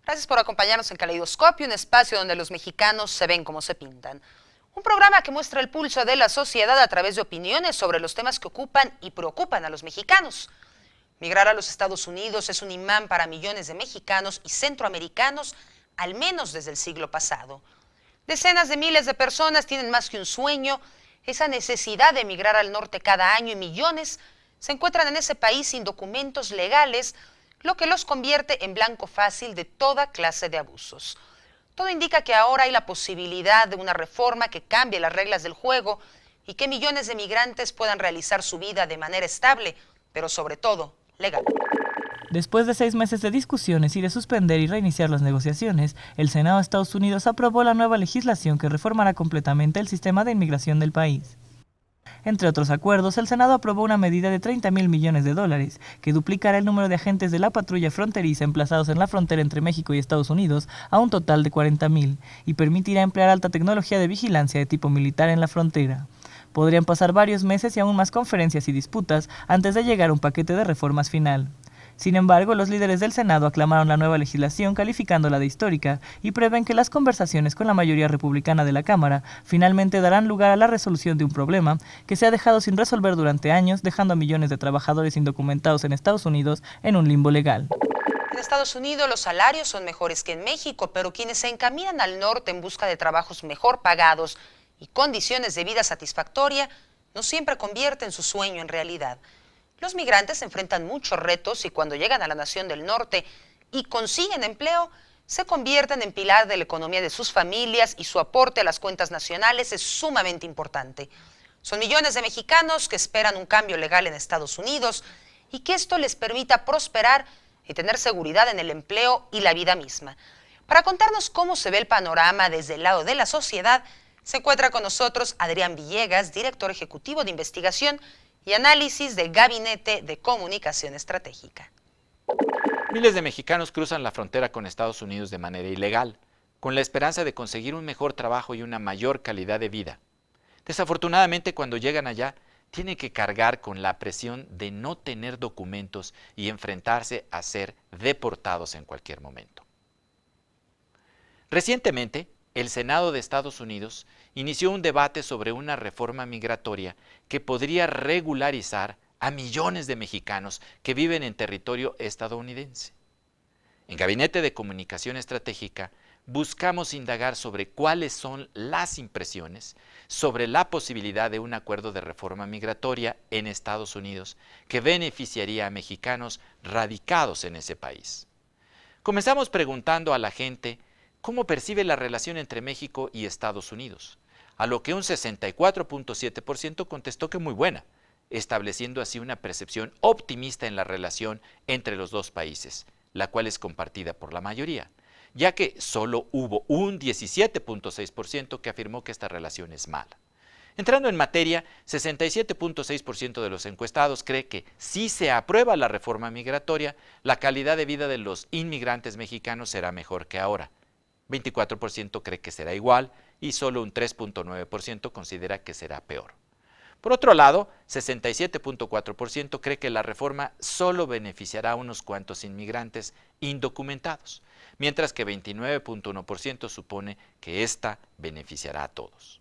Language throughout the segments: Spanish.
Gracias por acompañarnos en Caleidoscopio, un espacio donde los mexicanos se ven como se pintan. Un programa que muestra el pulso de la sociedad a través de opiniones sobre los temas que ocupan y preocupan a los mexicanos. Migrar a los Estados Unidos es un imán para millones de mexicanos y centroamericanos, al menos desde el siglo pasado. Decenas de miles de personas tienen más que un sueño, esa necesidad de emigrar al norte cada año, y millones se encuentran en ese país sin documentos legales, lo que los convierte en blanco fácil de toda clase de abusos. Todo indica que ahora hay la posibilidad de una reforma que cambie las reglas del juego y que millones de migrantes puedan realizar su vida de manera estable, pero sobre todo legal. Después de 6 meses de discusiones y de suspender y reiniciar las negociaciones, el Senado de Estados Unidos aprobó la nueva legislación que reformará completamente el sistema de inmigración del país. Entre otros acuerdos, el Senado aprobó una medida de $30,000 millones, que duplicará el número de agentes de la patrulla fronteriza emplazados en la frontera entre México y Estados Unidos a un total de 40,000, y permitirá emplear alta tecnología de vigilancia de tipo militar en la frontera. Podrían pasar varios meses y aún más conferencias y disputas antes de llegar a un paquete de reformas final. Sin embargo, los líderes del Senado aclamaron la nueva legislación calificándola de histórica y prevén que las conversaciones con la mayoría republicana de la Cámara finalmente darán lugar a la resolución de un problema que se ha dejado sin resolver durante años, dejando a millones de trabajadores indocumentados en Estados Unidos en un limbo legal. En Estados Unidos los salarios son mejores que en México, pero quienes se encaminan al norte en busca de trabajos mejor pagados y condiciones de vida satisfactoria no siempre convierten su sueño en realidad. Los migrantes enfrentan muchos retos y cuando llegan a la nación del norte y consiguen empleo, se convierten en pilar de la economía de sus familias y su aporte a las cuentas nacionales es sumamente importante. Son millones de mexicanos que esperan un cambio legal en Estados Unidos y que esto les permita prosperar y tener seguridad en el empleo y la vida misma. Para contarnos cómo se ve el panorama desde el lado de la sociedad, se encuentra con nosotros Adrián Villegas, director ejecutivo de investigación y análisis del Gabinete de Comunicación Estratégica. Miles de mexicanos cruzan la frontera con Estados Unidos de manera ilegal, con la esperanza de conseguir un mejor trabajo y una mayor calidad de vida. Desafortunadamente, cuando llegan allá, tienen que cargar con la presión de no tener documentos y enfrentarse a ser deportados en cualquier momento. Recientemente, el Senado de Estados Unidos inició un debate sobre una reforma migratoria que podría regularizar a millones de mexicanos que viven en territorio estadounidense. En Gabinete de Comunicación Estratégica buscamos indagar sobre cuáles son las impresiones sobre la posibilidad de un acuerdo de reforma migratoria en Estados Unidos que beneficiaría a mexicanos radicados en ese país. Comenzamos preguntando a la gente cómo percibe la relación entre México y Estados Unidos, a lo que un 64.7% contestó que muy buena, estableciendo así una percepción optimista en la relación entre los dos países, la cual es compartida por la mayoría, ya que solo hubo un 17.6% que afirmó que esta relación es mala. Entrando en materia, 67.6% de los encuestados cree que si se aprueba la reforma migratoria, la calidad de vida de los inmigrantes mexicanos será mejor que ahora. 24% cree que será igual y solo un 3.9% considera que será peor. Por otro lado, 67.4% cree que la reforma solo beneficiará a unos cuantos inmigrantes indocumentados, mientras que 29.1% supone que esta beneficiará a todos.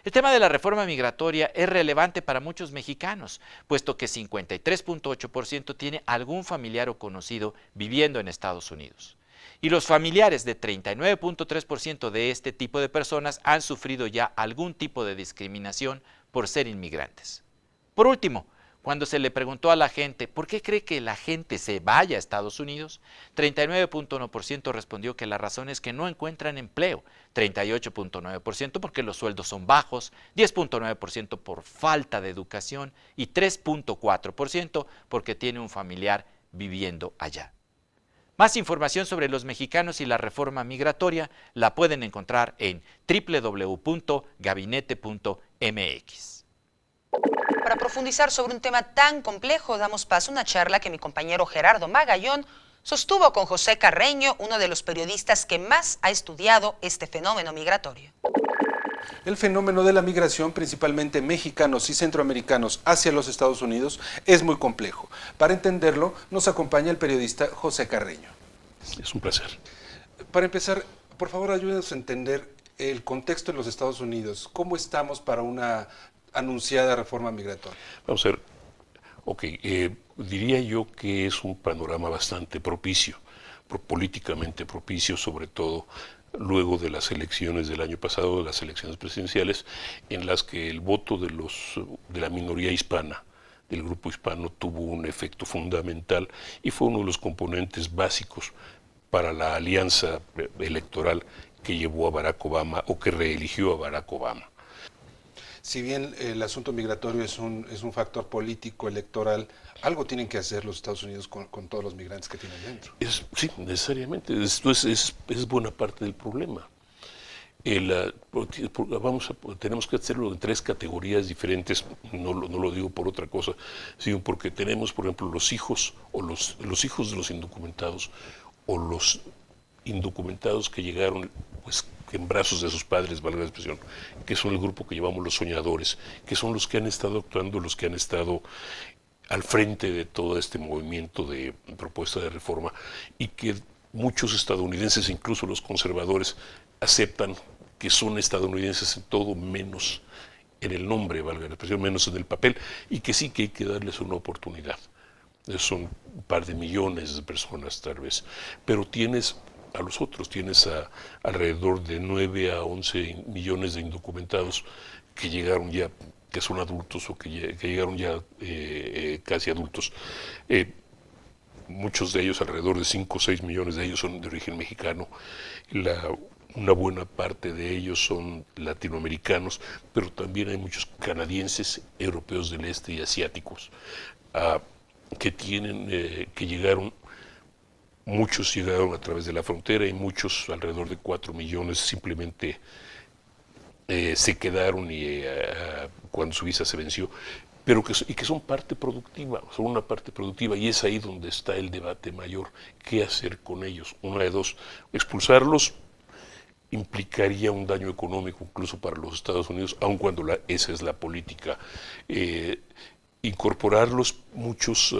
El tema de la reforma migratoria es relevante para muchos mexicanos, puesto que 53.8% tiene algún familiar o conocido viviendo en Estados Unidos. Y los familiares de 39.3% de este tipo de personas han sufrido ya algún tipo de discriminación por ser inmigrantes. Por último, cuando se le preguntó a la gente ¿por qué cree que la gente se vaya a Estados Unidos?, 39.1% respondió que la razón es que no encuentran empleo, 38.9% porque los sueldos son bajos, 10.9% por falta de educación y 3.4% porque tiene un familiar viviendo allá. Más información sobre los mexicanos y la reforma migratoria la pueden encontrar en www.gabinete.mx. Para profundizar sobre un tema tan complejo, damos paso a una charla que mi compañero Gerardo Magallón sostuvo con José Carreño, uno de los periodistas que más ha estudiado este fenómeno migratorio. El fenómeno de la migración, principalmente mexicanos y centroamericanos hacia los Estados Unidos, es muy complejo. Para entenderlo, nos acompaña el periodista José Carreño. Es un placer. Para empezar, por favor, ayúdenos a entender el contexto en los Estados Unidos. ¿Cómo estamos para una anunciada reforma migratoria? Vamos a ver. Ok, diría yo que es un panorama bastante propicio, políticamente propicio, sobre todo luego de las elecciones del año pasado, de las elecciones presidenciales, en las que el voto de la minoría hispana, del grupo hispano, tuvo un efecto fundamental y fue uno de los componentes básicos para la alianza electoral que llevó a Barack Obama o que reeligió a Barack Obama. Si bien el asunto migratorio es un factor político, electoral, algo tienen que hacer los Estados Unidos con todos los migrantes que tienen dentro. Sí, necesariamente. Esto es buena parte del problema. Tenemos que hacerlo en tres categorías diferentes, no lo digo por otra cosa, sino porque tenemos, por ejemplo, los hijos hijos de los indocumentados o los indocumentados que llegaron pues en brazos de sus padres, valga la expresión, que son el grupo que llamamos los soñadores, que son los que han estado actuando, los que han estado al frente de todo este movimiento de propuesta de reforma y que muchos estadounidenses, incluso los conservadores, aceptan que son estadounidenses en todo menos en el nombre, valga la expresión, menos en el papel, y que sí que hay que darles una oportunidad. Son un par de millones de personas tal vez, pero tienes a los otros, tienes alrededor de 9 a 11 millones de indocumentados que llegaron ya, que son adultos o que llegaron ya casi adultos. Muchos de ellos, alrededor de 5 o 6 millones de ellos son de origen mexicano. Una buena parte de ellos son latinoamericanos, pero también hay muchos canadienses, europeos del este y asiáticos que llegaron. Muchos llegaron a través de la frontera y muchos, alrededor de 4 millones, simplemente se quedaron cuando su visa se venció, pero que son parte productiva, son una parte productiva, y es ahí donde está el debate mayor. ¿Qué hacer con ellos? Una de dos: expulsarlos implicaría un daño económico incluso para los Estados Unidos, aun cuando esa es la política. Incorporarlos, muchos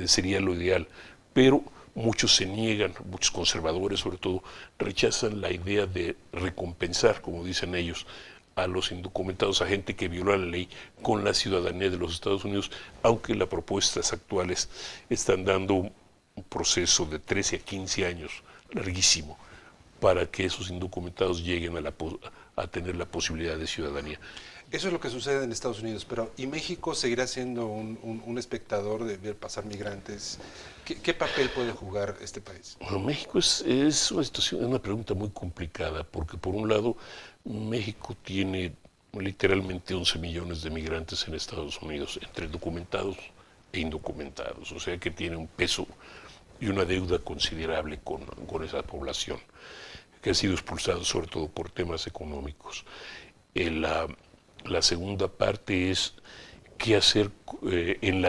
sería lo ideal, pero muchos se niegan, muchos conservadores sobre todo, rechazan la idea de recompensar, como dicen ellos, a los indocumentados, a gente que violó la ley, con la ciudadanía de los Estados Unidos, aunque las propuestas actuales están dando un proceso de 13 a 15 años, larguísimo, para que esos indocumentados lleguen a tener la posibilidad de ciudadanía. Eso es lo que sucede en Estados Unidos, pero ¿y México seguirá siendo un espectador de ver pasar migrantes? ¿Qué papel puede jugar este país? Bueno, México es una situación, es una pregunta muy complicada, porque por un lado México tiene literalmente 11 millones de migrantes en Estados Unidos, entre documentados e indocumentados, o sea que tiene un peso y una deuda considerable con esa población, que ha sido expulsada sobre todo por temas económicos. La segunda parte es qué hacer en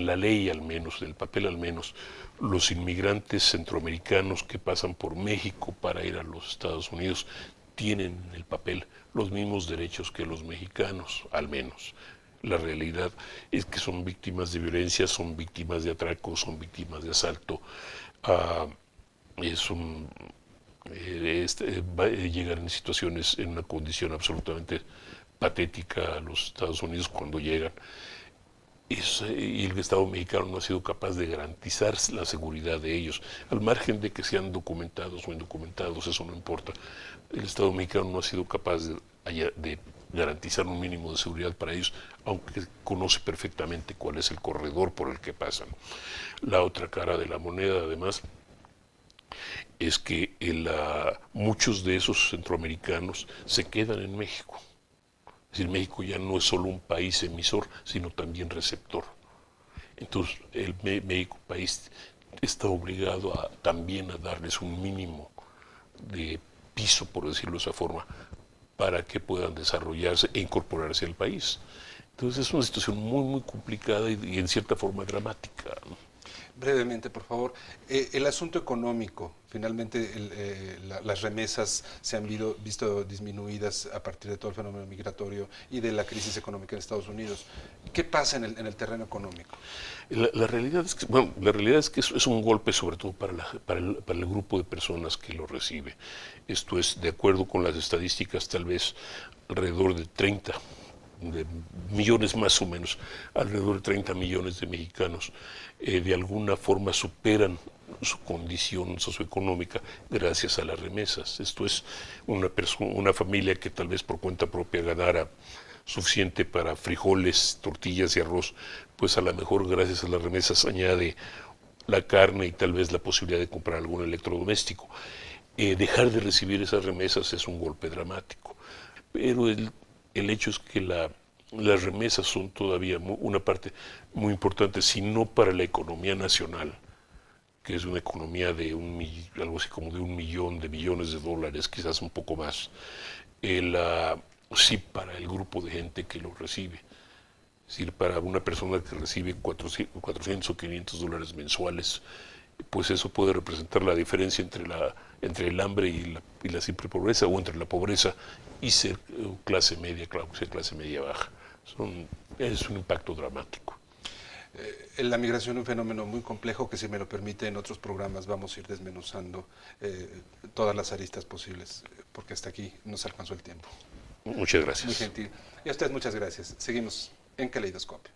la ley, al menos, en el papel al menos, los inmigrantes centroamericanos que pasan por México para ir a los Estados Unidos tienen en el papel los mismos derechos que los mexicanos, al menos. La realidad es que son víctimas de violencia, son víctimas de atracos, son víctimas de asalto. Llegan en situaciones, en una condición absolutamente patética a los Estados Unidos cuando llegan. Y el Estado mexicano no ha sido capaz de garantizar la seguridad de ellos, al margen de que sean documentados o indocumentados, eso no importa. El Estado mexicano no ha sido capaz de garantizar un mínimo de seguridad para ellos, aunque conoce perfectamente cuál es el corredor por el que pasan. La otra cara de la moneda, además, es que muchos de esos centroamericanos se quedan en México. Es decir, México ya no es solo un país emisor, sino también receptor. Entonces, el México país está obligado también a darles un mínimo de piso, por decirlo de esa forma, para que puedan desarrollarse e incorporarse al país. Entonces es una situación muy, muy complicada y en cierta forma dramática, ¿no? Brevemente, por favor. El asunto económico, finalmente las remesas se han visto disminuidas a partir de todo el fenómeno migratorio y de la crisis económica en Estados Unidos. ¿Qué pasa en el terreno económico? La realidad es que, la realidad es que es un golpe sobre todo para el grupo de personas que lo recibe. Esto es, de acuerdo con las estadísticas, tal vez alrededor de 30 de millones más o menos, alrededor de 30 millones de mexicanos de alguna forma superan su condición socioeconómica gracias a las remesas. Esto es una familia que tal vez por cuenta propia ganara suficiente para frijoles, tortillas y arroz, pues a lo mejor gracias a las remesas añade la carne y tal vez la posibilidad de comprar algún electrodoméstico. Dejar de recibir esas remesas es un golpe dramático, pero el hecho es que las remesas son todavía una parte muy importante, si no para la economía nacional, que es una economía de algo así como de 1 millón de millones de dólares, quizás un poco más, sí para el grupo de gente que lo recibe. Es decir, para una persona que recibe 400 o 500 dólares mensuales, pues eso puede representar la diferencia entre el hambre y la simple pobreza, o entre la pobreza y ser clase media, claro, ser clase media baja. Es un impacto dramático. La migración es un fenómeno muy complejo que, si me lo permite, en otros programas vamos a ir desmenuzando todas las aristas posibles, porque hasta aquí nos alcanzó el tiempo. Muchas gracias. Muy gentil. Y a ustedes muchas gracias. Seguimos en Caleidoscopio.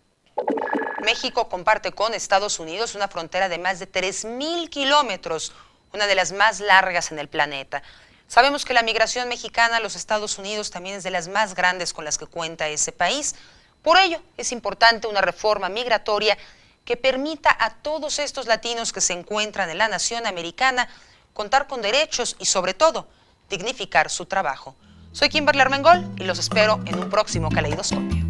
México comparte con Estados Unidos una frontera de más de 3.000 kilómetros, una de las más largas en el planeta. Sabemos que la migración mexicana a los Estados Unidos también es de las más grandes con las que cuenta ese país. Por ello, es importante una reforma migratoria que permita a todos estos latinos que se encuentran en la nación americana contar con derechos y, sobre todo, dignificar su trabajo. Soy Kimberly Armengol y los espero en un próximo Caleidoscopio.